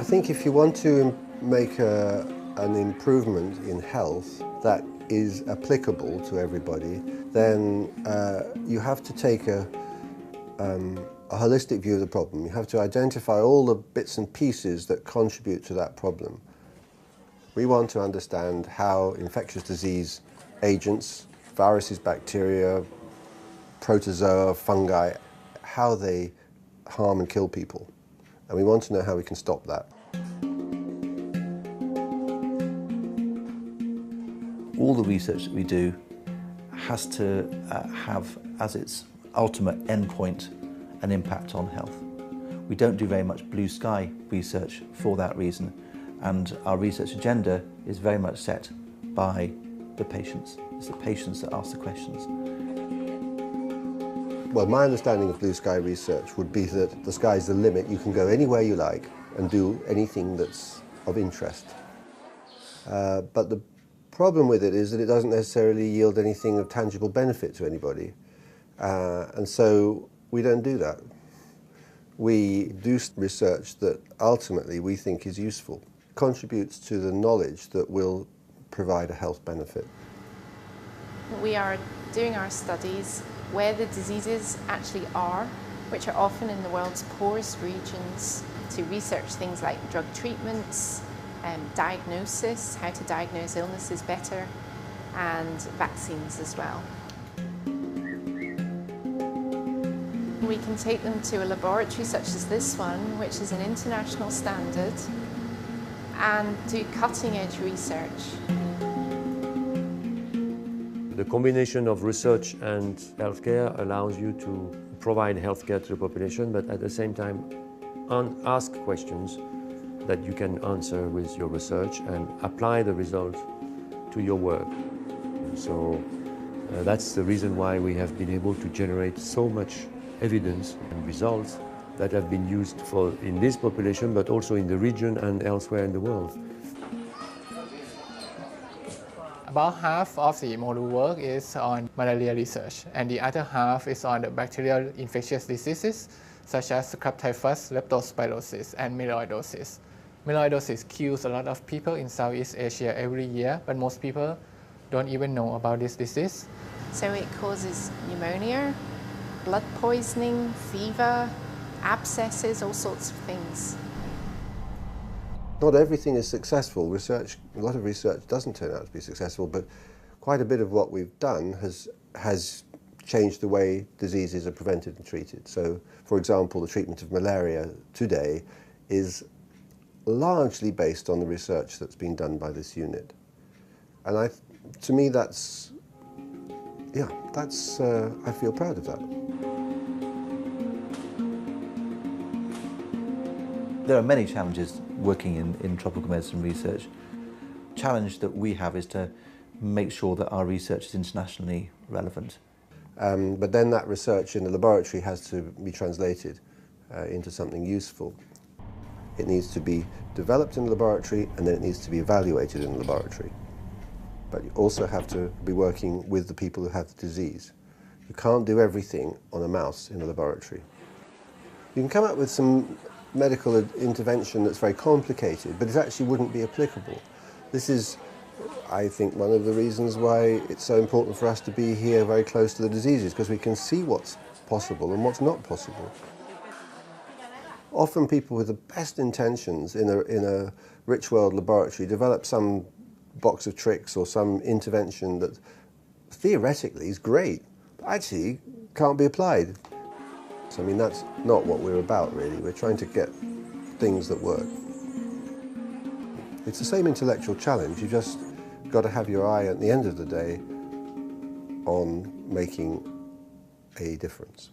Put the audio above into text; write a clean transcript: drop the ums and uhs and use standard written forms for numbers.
think if you want to make an improvement in health that is applicable to everybody, then you have to take a holistic view of the problem. You have to identify all the bits and pieces that contribute to that problem. We want to understand how infectious disease agents, viruses, bacteria, protozoa, fungi, how they harm and kill people. And we want to know how we can stop that. All the research that we do has to have as its ultimate endpoint an impact on health. We don't do very much blue sky research for that reason, and our research agenda is very much set by the patients. It's the patients that ask the questions. Well, my understanding of blue sky research would be that the sky's the limit. You can go anywhere you like and do anything that's of interest. But the problem with it is that it doesn't necessarily yield anything of tangible benefit to anybody. And so we don't do that. We do research that ultimately we think is useful, contributes to the knowledge that will provide a health benefit. We are doing our studies where the diseases actually are, which are often in the world's poorest regions, to research things like drug treatments, diagnosis, how to diagnose illnesses better, and vaccines as well. We can take them to a laboratory such as this one, which is an international standard, and do cutting-edge research. The combination of research and healthcare allows you to provide healthcare to the population, but at the same time ask questions that you can answer with your research and apply the results to your work. So that's the reason why we have been able to generate so much evidence and results that have been used in this population, but also in the region and elsewhere in the world. About half of the MORU work is on malaria research, and the other half is on the bacterial infectious diseases such as typhus, leptospirosis, and melioidosis. Melioidosis kills a lot of people in Southeast Asia every year, but most people don't even know about this disease. So it causes pneumonia, blood poisoning, fever, abscesses, all sorts of things. Not everything is successful. A lot of research doesn't turn out to be successful, but quite a bit of what we've done has changed the way diseases are prevented and treated. So, for example, the treatment of malaria today is largely based on the research that's been done by this unit. And to me, I feel proud of that. There are many challenges working in tropical medicine research. The challenge that we have is to make sure that our research is internationally relevant. But then that research in the laboratory has to be translated into something useful. It needs to be developed in the laboratory, and then it needs to be evaluated in the laboratory. But you also have to be working with the people who have the disease. You can't do everything on a mouse in a laboratory. You can come up with some medical intervention that's very complicated, but it actually wouldn't be applicable. This is, I think, one of the reasons why it's so important for us to be here very close to the diseases, because we can see what's possible and what's not possible. Often people with the best intentions in a rich world laboratory develop some box of tricks or some intervention that theoretically is great, but actually can't be applied. So, I mean, that's not what we're about, really. We're trying to get things that work. It's the same intellectual challenge. You've just got to have your eye at the end of the day on making a difference.